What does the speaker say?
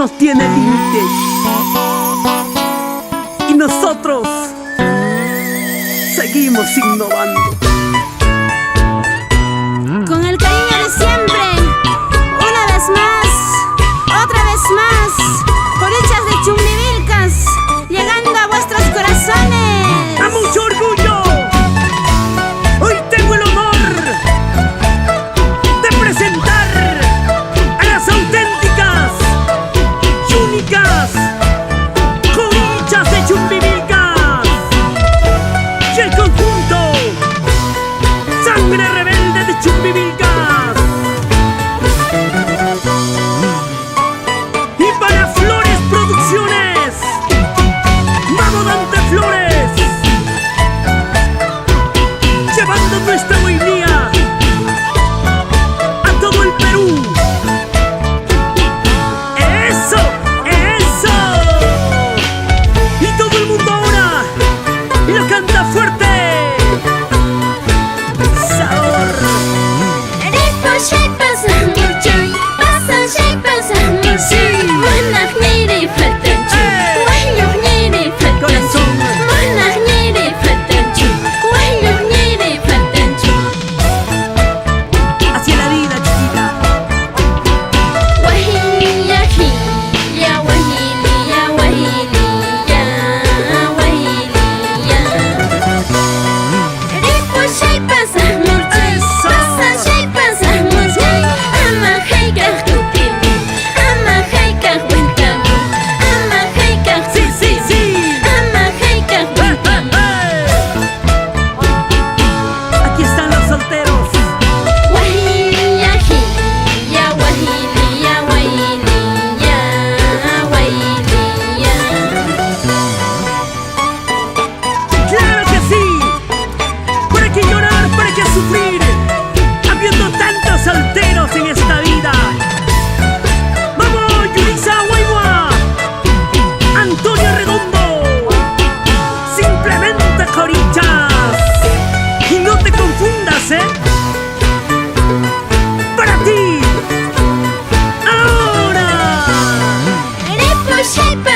nos tiene límites y nosotros seguimos innovando. Con el cariño de siempre, una vez más, otra vez más, Corichas de Chumbivilcas, llegando a vuestros corazones. ¡A mucho orgullo! Hoy tengo el honor de presentar a las auténticas y únicas Corichas de Chumbivilcas y el conjunto Sangre Rebelde de Chumbivilcas. Y para Flores Producciones, Mano Dante Flores, llevando nuestra bohemia a todo el Perú. ¡Eso! ¡Eso! Y todo el mundo ahora lo canta fuerte. ¡Sabor! Hacia la vida, chiquita. Sí, sí, sí. Aquí están los solteros. ¡Claro que sí! ¿Para qué llorar? ¿Para qué sufrir? Habiendo tantos solteros en esta vida. ¡Vamos, Yulisa Guaigua! ¡Antonio Redondo! Simplemente Corichas. Y no te confundas, ¿eh? ¡Para ti! ¡Ahora! Shape